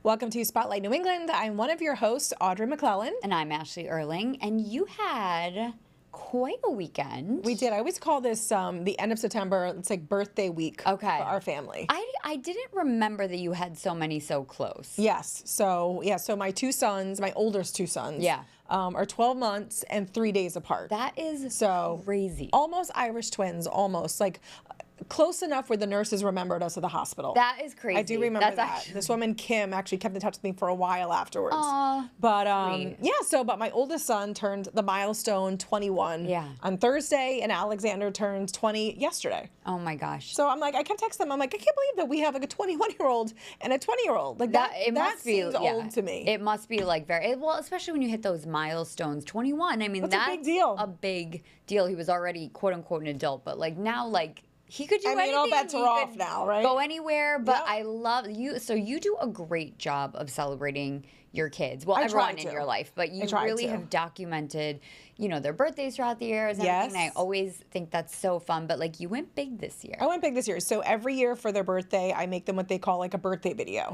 Welcome to Spotlight New England. I'm one of your hosts, Audrey McClellan. And I'm Ashley Erling. And you had quite a weekend. We did. I always call this the end of September. It's like birthday week for our family. I didn't remember that you had so many so close. Yes. So my two sons, my oldest two sons, are 12 months and 3 days apart. That is crazy. Almost Irish twins, almost. Like close enough where the nurses remembered us at the hospital. That is crazy. I do remember that. This woman, Kim, actually kept in touch with me for a while afterwards. Aww, but but my oldest son turned the milestone 21 on Thursday, and Alexander turned 20 yesterday. Oh my gosh. So I'm like, I kept texting him. I'm like, I can't believe that we have like a 21-year-old and a 20-year-old. Like that seems old to me. It must be like well, especially when you hit those milestones. 21. I mean, that's a big deal. A big deal. He was already quote unquote an adult, but like now, like he could do anything. All bets are off now, right? Go anywhere, but I love you. So you do a great job of celebrating your kids. Well, everyone in your life, but you really have documented, their birthdays throughout the years and everything. And I always think that's so fun, but like you went big this year. I went big this year. So every year for their birthday, I make them what they call like a birthday video.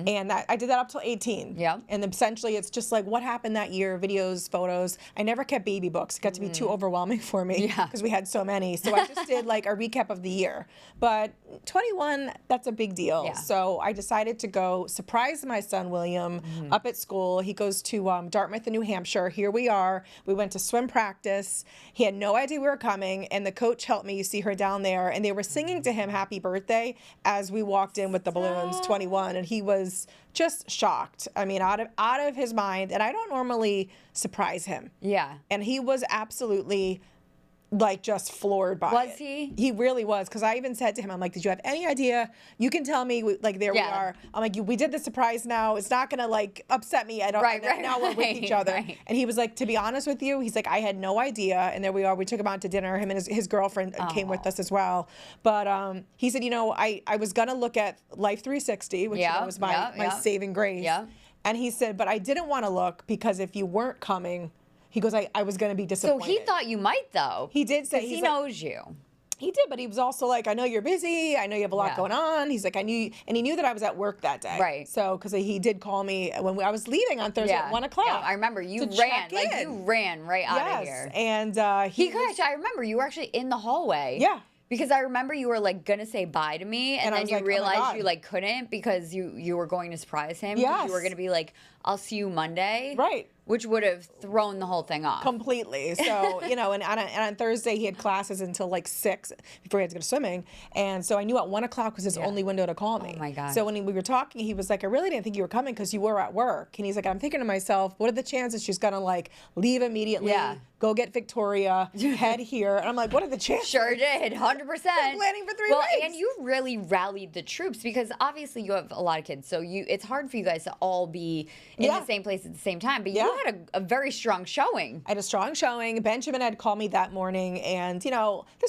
And I did that up till 18. Yeah. And essentially it's just like what happened that year, videos, photos. I never kept baby books. It got to be too overwhelming for me because we had so many. So I just did like a recap of the year. But 21, that's a big deal. Yeah. So I decided to go surprise my son, William, up at school. He goes to Dartmouth in New Hampshire. Here we are. We went to swim practice. He had no idea we were coming, and the coach helped me. You see her down there, and they were singing to him happy birthday as we walked in with the balloons, 21, and he was just shocked. I mean, out of his mind, and I don't normally surprise him. Yeah. And he was absolutely like just floored by it. Was he? He really was, because I even said to him, I'm like, did you have any idea? You can tell me, like, there we are. I'm like, we did the surprise now. It's not going to, like, upset me. I don't now we're with each other. Right. And he was like, to be honest with you, he's like, I had no idea. And there we are. We took him out to dinner. Him and his girlfriend came with us as well. But he said, I was going to look at Life 360, which was my saving grace. Yeah. And he said, but I didn't want to look because if you weren't coming, he goes, I was going to be disappointed. So he thought you might, though. He did say he knows you. He did, but he was also like, I know you're busy. I know you have a lot going on. He's like, I knew, and he knew that I was at work that day. Right. So, because he did call me when I was leaving on Thursday at 1 o'clock. Yeah, I remember you ran, you ran right out of here. And I remember you were actually in the hallway. Yeah. Because I remember you were like gonna say bye to me, and then you realized you like couldn't because you were going to surprise him. Yes. You were gonna be like, I'll see you Monday. Right. Which would have thrown the whole thing off. Completely. So, and on Thursday he had classes until like 6 before he had to go to swimming. And so I knew at 1 o'clock was his only window to call me. Oh my God. So when we were talking, he was like, I really didn't think you were coming because you were at work. And he's like, I'm thinking to myself, what are the chances she's going to like leave immediately, go get Victoria, head here? And I'm like, what are the chances? Sure did, 100%. Planning for 3 weeks. And you really rallied the troops because obviously you have a lot of kids. So it's hard for you guys to all be in the same place at the same time. But you had a very strong showing. I had a strong showing. Benjamin had called me that morning, and this is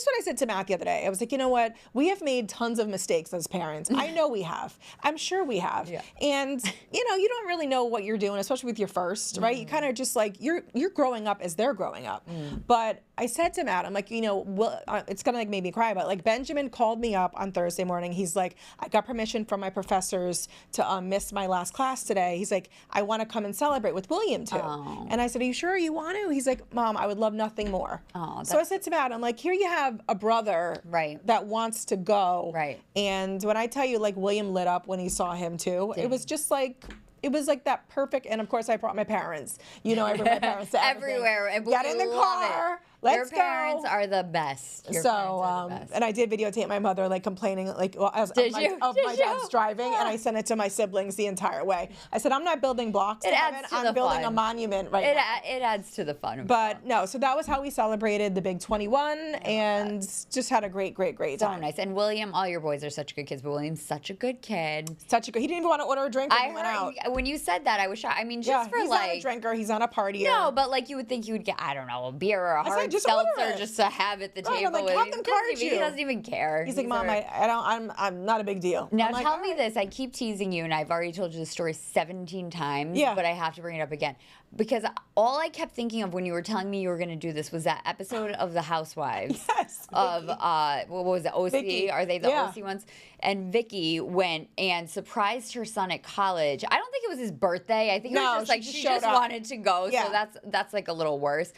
what I said to Matt the other day. I was like, you know what? We have made tons of mistakes as parents. I know we have. I'm sure we have. Yeah. And you don't really know what you're doing, especially with your first, right? You kind of just like you're growing up as they're growing up. But I said to Matt, I'm like, it's gonna like make me cry, but like Benjamin called me up on Thursday morning. He's like, I got permission from my professors to miss my last class today. He's like, I want to come and celebrate with William too. And I said, are you sure you want to? He's like, Mom, I would love nothing more. So I said to Matt, I'm like, here you have a brother that wants to go. Right. And when I tell you, like, William lit up when he saw him too, it was just like, it was like that perfect, and of course I brought my parents. I brought my parents to everywhere. And get in the car. Let's go. Your parents are the best. And I did videotape my mother like complaining of my dad's driving, and I sent it to my siblings the entire way. I said, I'm not building blocks. I'm building a monument now. It adds to the fun. But no, so that was how we celebrated the big 21, and just had a great time. So nice. And William, all your boys are such good kids, but William's such a good kid. He didn't even want to order a drink when he went out. When you said that, I was shocked. I mean, he's not a drinker. He's not a partier. No, but like you would think you would get, I don't know, a beer or a hard seltzer just to have at the table. I'm like, have them card you. He doesn't even care. He's like, Mom, I'm not a big deal. Now like, tell me this. I keep teasing you, and I've already told you the story 17 times, but I have to bring it up again. Because all I kept thinking of when you were telling me you were going to do this was that episode of The Housewives. Yes. Of, what was it, OC? Vicky. Are they the OC ones? And Vicky went and surprised her son at college. I don't think it was his birthday. I think it was just like she just wanted to go. So that's like a little worse.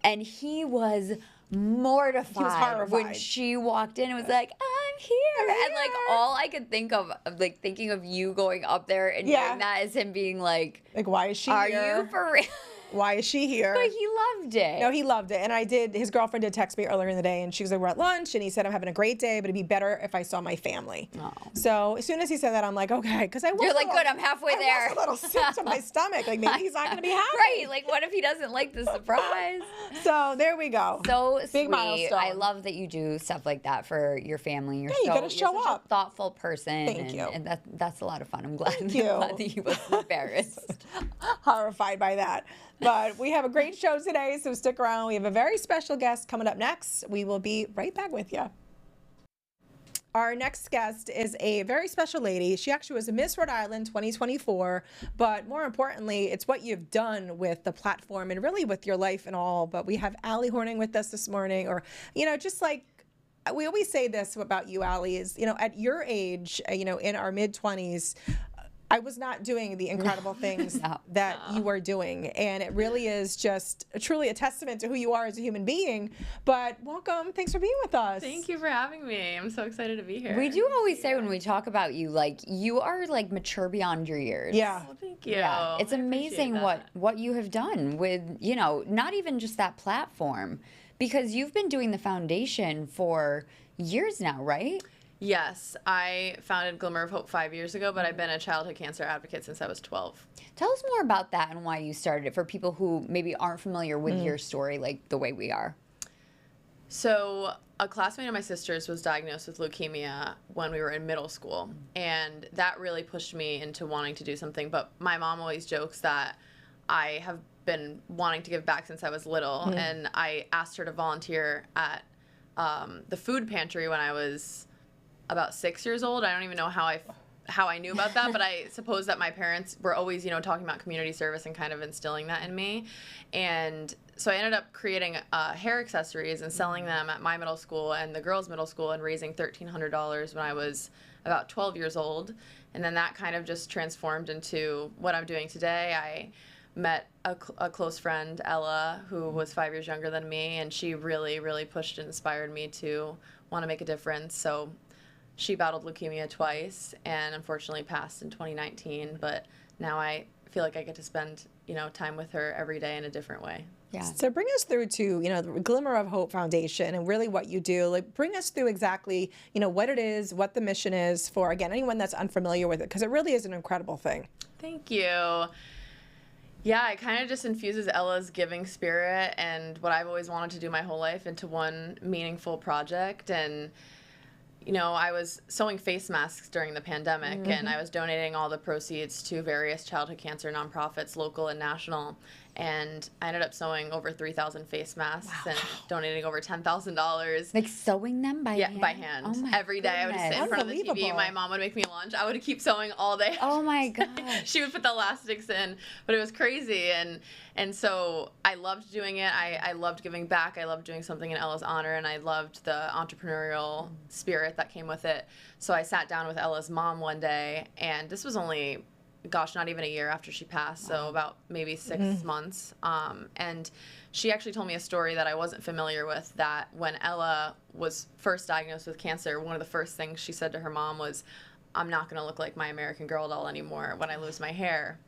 And he was mortified when she walked in and was like, I'm here. And like all I could think of like thinking of you going up there and doing that is him being like, why is she here? Are you for real? Why is she here? But he loved it. No, he loved it. And his girlfriend did text me earlier in the day, and she was like, we're at lunch, and he said, I'm having a great day, but it'd be better if I saw my family. Oh. So as soon as he said that, I'm like, okay, because You're like, good, I'm halfway there. I was a little sick to my stomach. Like, maybe he's not going to be happy. Right, like, what if he doesn't like the surprise? So there we go. So big sweet. Milestone. I love that you do stuff like that for your family. You're you got to show such up. A thoughtful person. Thank you. And that's a lot of fun. I'm glad that he was embarrassed. Horrified by that. But we have a great show today, so stick around. We have a very special guest coming up next. We will be right back with you. Our next guest is a very special lady. She actually was a Miss Rhode Island 2024, but more importantly, it's what you've done with the platform and really with your life and all. But we have Allie Hornung with us this morning, or, just like, we always say this about you, Allie, is, at your age, in our mid-20s, I was not doing the incredible things that you are doing. And it really is just truly a testament to who you are as a human being. But welcome. Thanks for being with us. Thank you for having me. I'm so excited to be here. We do always say when we talk about you, like, you are, like, mature beyond your years. Yeah. Well, thank you. Yeah. It's amazing what you have done with, not even just that platform. Because you've been doing the foundation for years now, right? Yes, I founded Glimmer of Hope 5 years ago, but I've been a childhood cancer advocate since I was 12. Tell us more about that and why you started it for people who maybe aren't familiar with your story like the way we are. So a classmate of my sister's was diagnosed with leukemia when we were in middle school, and that really pushed me into wanting to do something. But my mom always jokes that I have been wanting to give back since I was little, and I asked her to volunteer at the food pantry when I was about 6 years old. I don't even know how I knew about that, but I suppose that my parents were always, talking about community service and kind of instilling that in me. And so I ended up creating hair accessories and selling them at my middle school and the girls' middle school and raising $1,300 when I was about 12 years old. And then that kind of just transformed into what I'm doing today. I met a close friend, Ella, who was 5 years younger than me, and she really, really pushed and inspired me to want to make a difference. So she battled leukemia twice and unfortunately passed in 2019, but now I feel like I get to spend, time with her every day in a different way. Yeah. So bring us through to, the Glimmer of Hope Foundation and really what you do. Like, bring us through exactly, what it is, what the mission is for, again, anyone that's unfamiliar with it, because it really is an incredible thing. Thank you. Yeah, it kind of just infuses Ella's giving spirit and what I've always wanted to do my whole life into one meaningful project. And I was sewing face masks during the pandemic, and I was donating all the proceeds to various childhood cancer nonprofits, local and national. And I ended up sewing over 3,000 face masks and donating over $10,000. Like sewing them by hand? Yeah, by hand. Oh Every day I would just sit in front of the TV. My mom would make me lunch. I would keep sewing all day. Oh my gosh. She would put the elastics in, but it was crazy. And so I loved doing it. I loved giving back. I loved doing something in Ella's honor, and I loved the entrepreneurial spirit that came with it. So I sat down with Ella's mom one day, and this was only, not even a year after she passed, so about maybe 6 months. And she actually told me a story that I wasn't familiar with, that when Ella was first diagnosed with cancer, one of the first things she said to her mom was, I'm not going to look like my American Girl doll anymore when I lose my hair.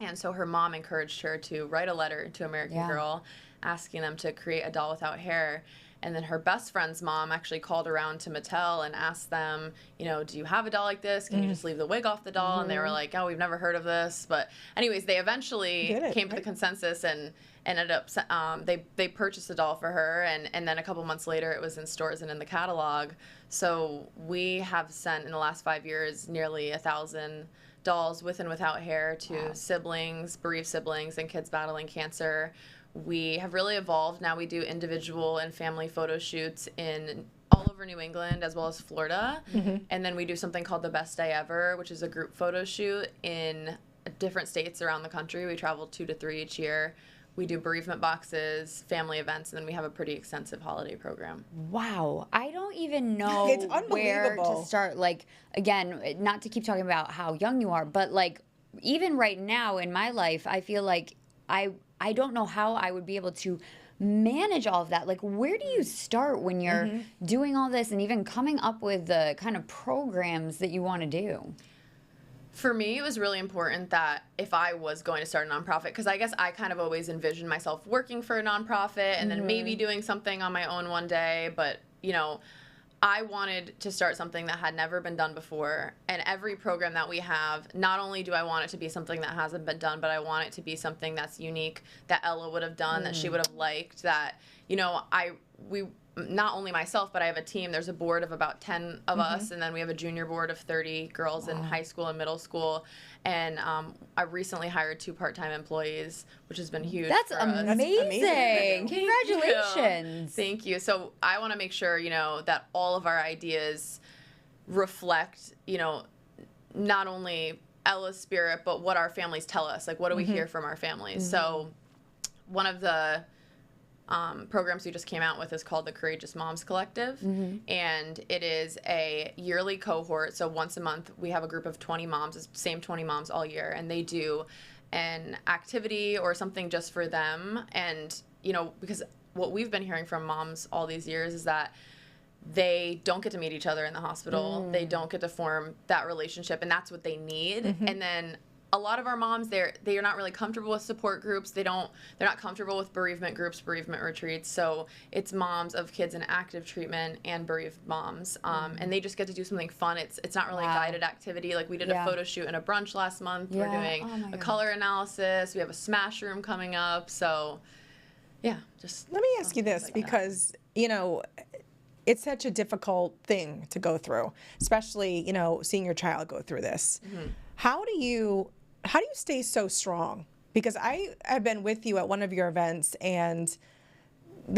And so her mom encouraged her to write a letter to American Girl asking them to create a doll without hair. And then her best friend's mom actually called around to Mattel and asked them, do you have a doll like this? Can you just leave the wig off the doll? And they were like, oh, we've never heard of this. But anyways, they eventually came to the consensus and ended up, they purchased a doll for her. And then a couple months later, it was in stores and in the catalog. So we have sent, in the last 5 years, nearly 1,000 dolls with and without hair to siblings, bereaved siblings, and kids battling cancer. we have really evolved. Now we do individual and family photo shoots in all over New England as well as Florida. And then we do something called the Best Day Ever, which is a group photo shoot in different states around the country. We travel 2 to 3 each year. We do bereavement boxes, family events, and then we have a pretty extensive holiday program. Wow. I don't even know where to start. Like, again, not to keep talking about how young you are, but like even right now in my life, I feel like I don't know how I would be able to manage all of that. Like, where do you start when you're doing all this and even coming up with the kind of programs that you want to do? For me, it was really important that if I was going to start a nonprofit, because I guess I kind of always envisioned myself working for a nonprofit and then maybe doing something on my own one day. But, you know, I wanted to start something that had never been done before. And every program that we have, not only do I want it to be something that hasn't been done, but I want it to be something that's unique, that Ella would have done, that she would have liked, that, you know, we not only myself, but I have a team. There's a board of about 10 of us, and then we have a junior board of 30 girls in high school and middle school. And I recently hired 2 part-time employees, which has been huge. That's amazing. Congratulations. Thank you. So I want to make sure, you know, that all of our ideas reflect, you know, not only Ella's spirit, but what our families tell us. Like, what do we hear from our families? So one of the programs we just came out with is called the Courageous Moms Collective, and it is a yearly cohort. So once a month, we have a group of 20 moms, the same 20 moms all year, and they do an activity or something just for them. And, you know, because what we've been hearing from moms all these years is that they don't get to meet each other in the hospital. They don't get to form that relationship, and that's what they need. And then a lot of our moms, they're not really comfortable with support groups. They're not comfortable with bereavement groups, bereavement retreats. So it's moms of kids in active treatment and bereaved moms, and they just get to do something fun. It's not really a guided activity. Like, we did a photo shoot and a brunch last month. We're doing a color analysis. We have a smash room coming up. So yeah, just let me ask you this, because you know, it's such a difficult thing to go through, especially, you know, seeing your child go through this. How do you stay so strong? Because I have been with you at one of your events, and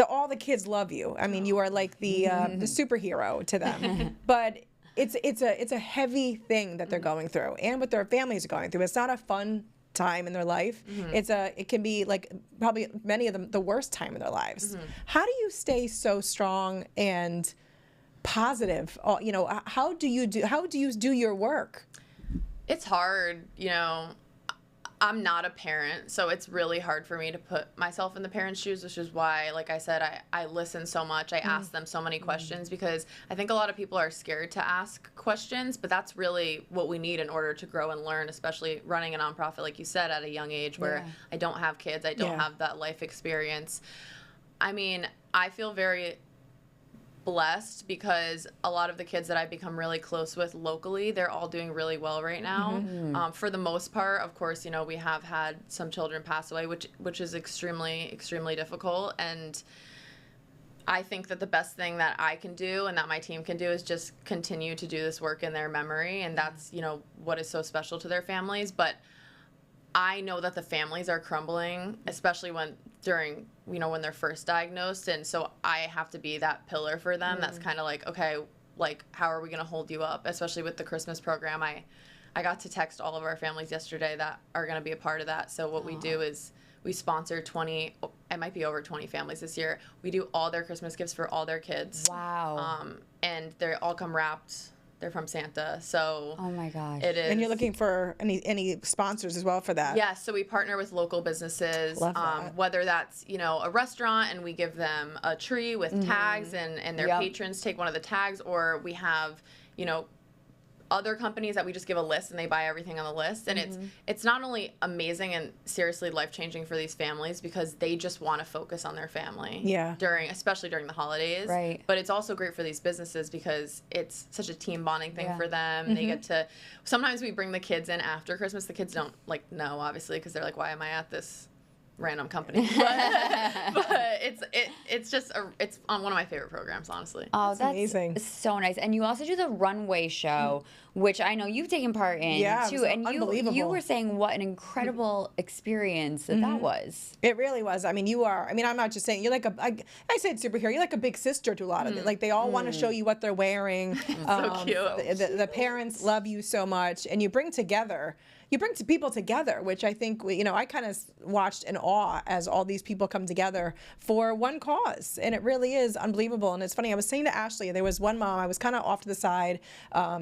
all the kids love you. I mean, you are like the superhero to them. But it's a heavy thing that they're going through, and what their families are going through. It's not a fun time in their life. It can be like probably many of them the worst time in their lives. How do you stay so strong and positive? You know, how do you do your work? It's hard, you know. I'm not a parent, so it's really hard for me to put myself in the parents' shoes, which is why, like I said, I listen so much. I ask them so many questions, because I think a lot of people are scared to ask questions, but that's really what we need in order to grow and learn, especially running a nonprofit, like you said, at a young age where I don't have kids, I don't have that life experience. I mean, I feel very blessed because a lot of the kids that I've become really close with locally, they're all doing really well right now. For the most part, of course, you know, we have had some children pass away, which is extremely, extremely difficult. And I think that the best thing that I can do and that my team can do is just continue to do this work in their memory. And that's, you know, what is so special to their families. But I know that the families are crumbling, especially when they're first diagnosed. And so I have to be that pillar for them. That's kind of like, okay, like, how are we going to hold you up? Especially with the Christmas program. I got to text all of our families yesterday that are going to be a part of that. So what we do is we sponsor 20, it might be over 20 families this year. We do all their Christmas gifts for all their kids. Wow. And they all come wrapped. They're from Santa, so oh my gosh, it is. And you're looking for any sponsors as well for that? Yeah, so we partner with local businesses, whether that's, you know, a restaurant and we give them a tree with tags and their patrons take one of the tags, or we have, you know, other companies that we just give a list and they buy everything on the list. And it's not only amazing and seriously life-changing for these families because they just want to focus on their family especially during the holidays. Right. But it's also great for these businesses because it's such a team bonding thing for them. They get to, sometimes we bring the kids in after Christmas. The kids don't know, obviously, because they're like, why am I at this random company? But it's on one of my favorite programs, honestly. Oh, that's amazing. So nice. And you also do the runway show, which I know you've taken part in too. And you were saying what an incredible experience that was. It really was. I mean, I'm not just saying, you're like I said superhero, you're like a big sister to a lot of it. Like, they all want to show you what they're wearing. So cute. The parents love you so much, and you bring people together, which I think, I kind of watched in awe as all these people come together for one cause. And it really is unbelievable. And it's funny, I was saying to Ashley, there was one mom, I was kind of off to the side,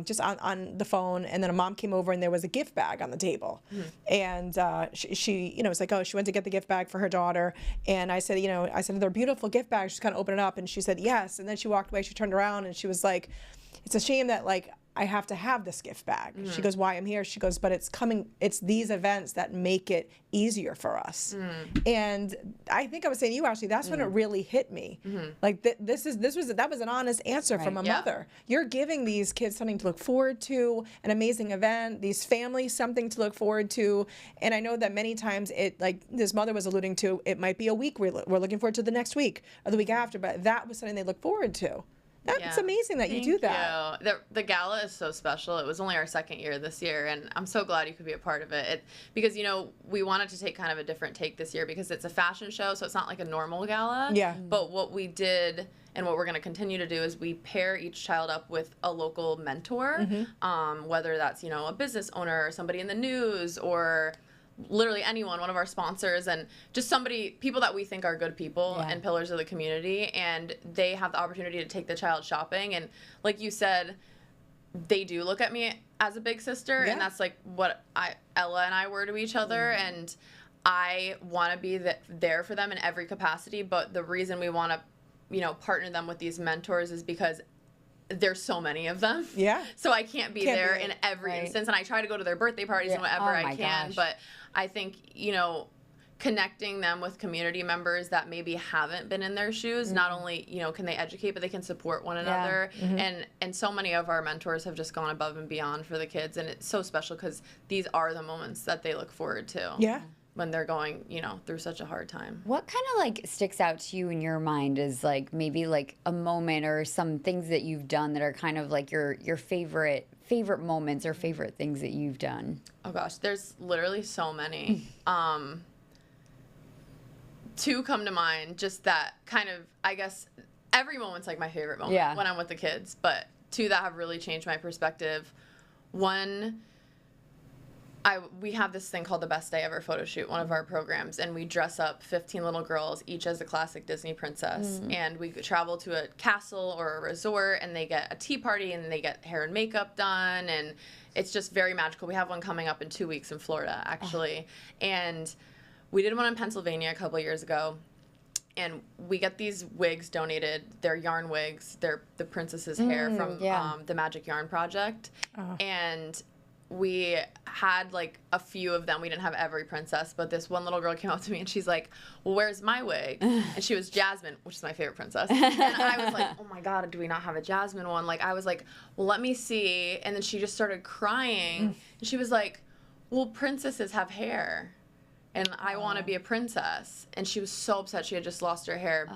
just on the phone, and then a mom came over and there was a gift bag on the table. And she was like, oh, she went to get the gift bag for her daughter. And I said, they're beautiful gift bags. She's kind of opened it up, and she said, yes. And then she walked away, she turned around, and she was like, it's a shame that, like, I have to have this gift bag. She goes, why I'm here? She goes, but it's these events that make it easier for us. And I think I was saying to you, Ashley, that's when it really hit me. Like, that was an honest answer from a mother. You're giving these kids something to look forward to, an amazing event, these families something to look forward to. And I know that many times like this mother was alluding to, it might be a week we're looking forward to the next week or the week after, but that was something they look forward to. That's amazing that you do that. The gala is so special. It was only our second year this year, and I'm so glad you could be a part of it. Because, we wanted to take kind of a different take this year because it's a fashion show, so it's not like a normal gala. Yeah. But what we did and what we're going to continue to do is we pair each child up with a local mentor, whether that's, a business owner or somebody in the news or literally anyone, one of our sponsors, and just people that we think are good people and pillars of the community, and they have the opportunity to take the child shopping. And like you said, they do look at me as a big sister, and that's like what Ella and I were to each other, and I want to be there for them in every capacity. But the reason we want to, partner them with these mentors is because there's so many of them. Yeah. So I can't be there in every instance, and I try to go to their birthday parties and whatever I can. But I think, connecting them with community members that maybe haven't been in their shoes, not only, can they educate, but they can support one another. And so many of our mentors have just gone above and beyond for the kids, and it's so special because these are the moments that they look forward to. Yeah. When they're going, through such a hard time. What kind of like sticks out to you in your mind is like maybe like a moment or some things that you've done that are kind of like your favorite moments or favorite things that you've done? Oh gosh, there's literally so many. Two come to mind, just that kind of, I guess every moment's like my favorite moment when I'm with the kids, but two that have really changed my perspective. One, we have this thing called the Best Day Ever photo shoot, one of our programs, and we dress up 15 little girls, each as a classic Disney princess, and we travel to a castle or a resort, and they get a tea party, and they get hair and makeup done, and it's just very magical. We have one coming up in 2 weeks in Florida, actually, and we did one in Pennsylvania a couple years ago, and we get these wigs donated. They're yarn wigs. They're the princess's hair from the Magic Yarn Project, and we had like a few of them. We didn't have every princess, but this one little girl came up to me and she's like, well, where's my wig? And she was Jasmine, which is my favorite princess. And I was like, oh my God, do we not have a Jasmine one? Like, I was like, well, let me see. And then she just started crying. And she was like, well, princesses have hair. And I want to be a princess. And she was so upset. She had just lost her hair.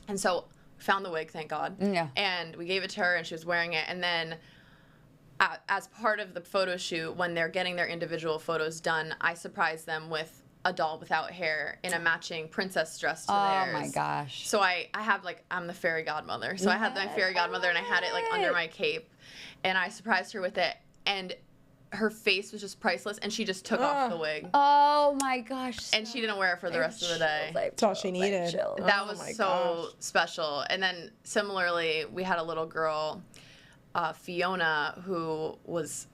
And so we found the wig, thank God. Yeah. And we gave it to her and she was wearing it. And then as part of the photo shoot, when they're getting their individual photos done, I surprised them with a doll without hair in a matching princess dress to theirs. Oh my gosh. So I have like, I'm the fairy godmother. So I had my fairy godmother and I had it like under my cape. And I surprised her with it. And her face was just priceless, and she just took off the wig. Oh my gosh. And she didn't wear it for the rest of the day. That's all she needed. That was so special. And then similarly, we had a little girl, Fiona, who was,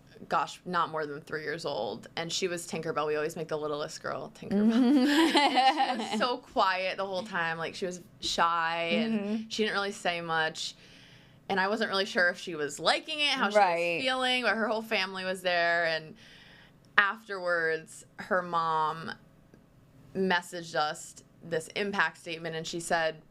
not more than 3 years old, and she was Tinkerbell. We always make the littlest girl Tinkerbell. And she was so quiet the whole time. Like, she was shy, and she didn't really say much. And I wasn't really sure if she was liking it, how she was feeling, but her whole family was there. And afterwards, her mom messaged us this impact statement, and she said,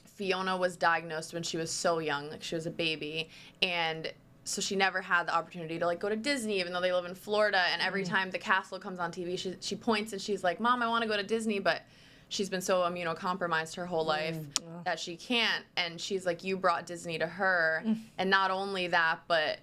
Fiona was diagnosed when she was so young, like she was a baby, and so she never had the opportunity to like go to Disney, even though they live in Florida. And every time the castle comes on TV, she points and she's like, Mom, I want to go to Disney, but she's been so immunocompromised her whole life that she can't. And she's like, you brought Disney to her. And not only that, but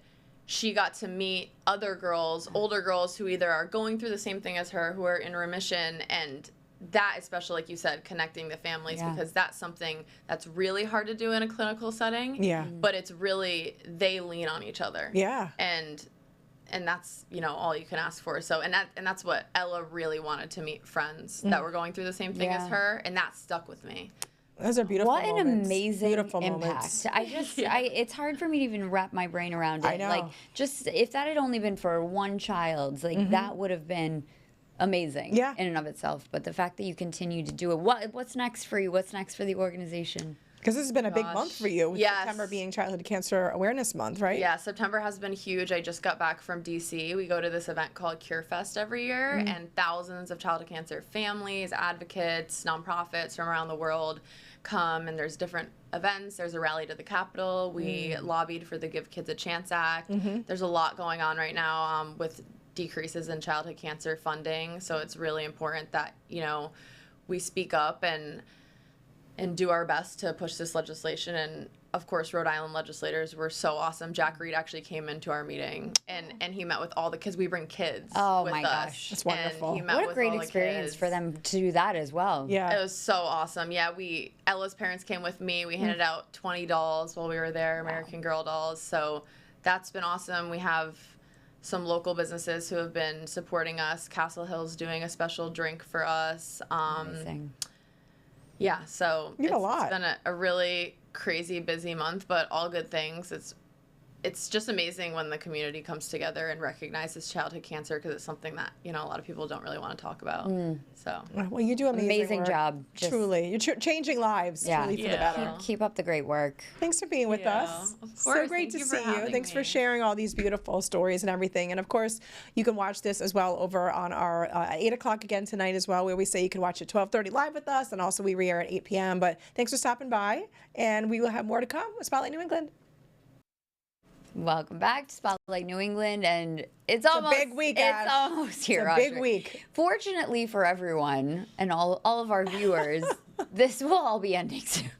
she got to meet other girls, older girls who either are going through the same thing as her, who are in remission, and that, especially like you said, connecting the families, because that's something that's really hard to do in a clinical setting. Yeah. But it's really, they lean on each other. Yeah. And that's, you know, all you can ask for. So, and that's what Ella really wanted, to meet friends that were going through the same thing as her, and that stuck with me. Those are beautiful moments. What an amazing beautiful impact. Moments. I just, it's hard for me to even wrap my brain around it. I know. Like, just, if that had only been for one child, like, that would have been amazing in and of itself. But the fact that you continue to do it, what's next for you? What's next for the organization? Because this has been a big month for you, with September being Childhood Cancer Awareness Month, right? Yeah, September has been huge. I just got back from DC. We go to this event called Cure Fest every year, and thousands of childhood cancer families, advocates, nonprofits from around the world come, and there's different events. There's a rally to the Capitol. We lobbied for the Give Kids a Chance Act. There's a lot going on right now with decreases in childhood cancer funding, so it's really important that, you know, we speak up and do our best to push this legislation. And of course, Rhode Island legislators were so awesome. Jack Reed actually came into our meeting, and he met with all the kids. We bring kids with my gosh. That's wonderful. And he met What a with great all the experience kids. for them to do that as well. Yeah. It was so awesome. Yeah, Ella's parents came with me. We handed out 20 dolls while we were there, American Girl dolls. So that's been awesome. We have some local businesses who have been supporting us. Castle Hill's doing a special drink for us. Amazing. Yeah, so it's been a really crazy, busy month, but all good things. It's just amazing when the community comes together and recognizes childhood cancer, because it's something that, you know, a lot of people don't really want to talk about. So, well, you do amazing work. Job. Truly. You're changing lives, truly, for the better. Keep up the great work. Thanks for being with us. Of course. So great to see you. Thanks for sharing all these beautiful stories and everything. And of course, you can watch this as well over on our 8 o'clock again tonight as well, where we say you can watch at 12:30 live with us, and also we re-air at 8 p.m. But thanks for stopping by, and we will have more to come with Spotlight New England. Welcome back to Spotlight New England, and it's almost a big week. It's almost here. It's a big week. Fortunately for everyone and all of our viewers, this will all be ending soon.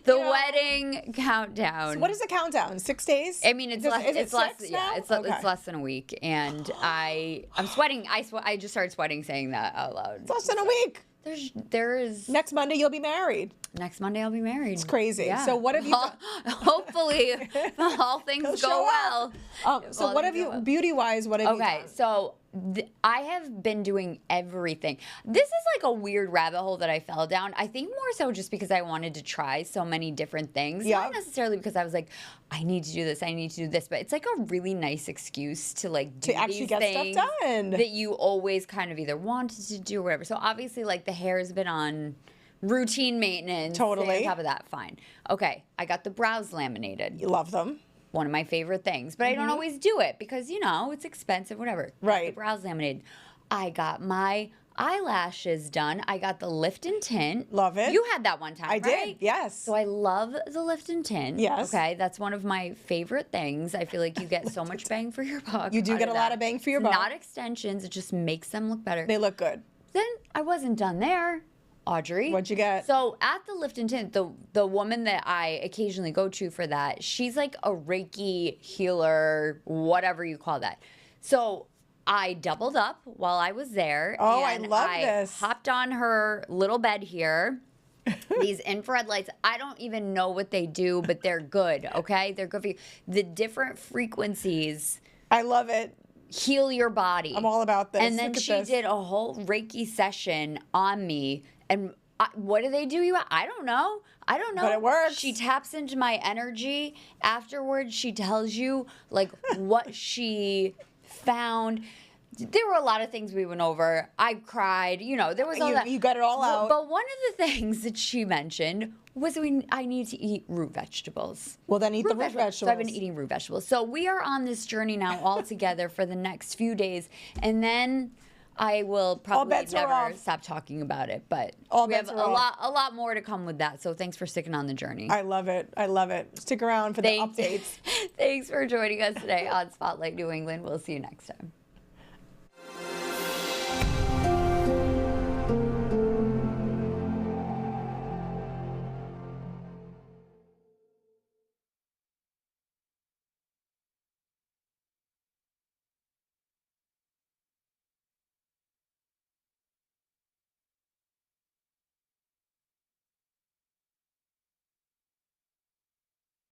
The wedding countdown. So what is the countdown? 6 days? I mean, it's less than a week, and I'm sweating. I just started sweating saying that out loud. It's less than a week. There is. Next Monday you'll be married. Next Monday I'll be married. It's crazy. Yeah. So what have you done? Hopefully all things go well. So what have you, beauty-wise, what have you done? Okay, so I have been doing everything. This is like a weird rabbit hole that I fell down. I think more so just because I wanted to try so many different things. Not necessarily because I was like, I need to do this, I need to do this. But it's like a really nice excuse to like do actually these get things stuff done that you always kind of either wanted to do or whatever. So obviously like the hair has been on routine maintenance. Totally. On top of that, fine. Okay, I got the brows laminated. You love them. One of my favorite things, but I don't always do it because, you know, it's expensive, whatever. Right. The brows laminated. I got my eyelashes done. I got the lift and tint. Love it. You had that one time, I right? did, yes. So I love the lift and tint. Yes. Okay, that's one of my favorite things. I feel like you get so much bang for your buck. You do get a lot of bang for your buck. Not extensions. It just makes them look better. They look good. Then I wasn't done there. Audrey. What'd you get? So at the lift and tint, the woman that I occasionally go to for that, she's like a Reiki healer, whatever you call that. So I doubled up while I was there. Oh, and I love this. Hopped on her little bed here. These infrared lights, I don't even know what they do, but they're good, okay? They're good for you. The different frequencies. I love it. Heal your body. I'm all about this. And then she did a whole Reiki session on me. And what do they do? I don't know. But it works. She taps into my energy. Afterwards, she tells you like what she found. There were a lot of things we went over. I cried. You know, there was all that. You got it all out. But one of the things that she mentioned was I need to eat root vegetables. Well, then eat the root vegetables. So I've been eating root vegetables. So we are on this journey now all together for the next few days. And then I will probably never stop talking about it, but we have a lot more to come with that. So thanks for sticking on the journey. I love it. I love it. Stick around for the updates. Thanks for joining us today on Spotlight New England. We'll see you next time.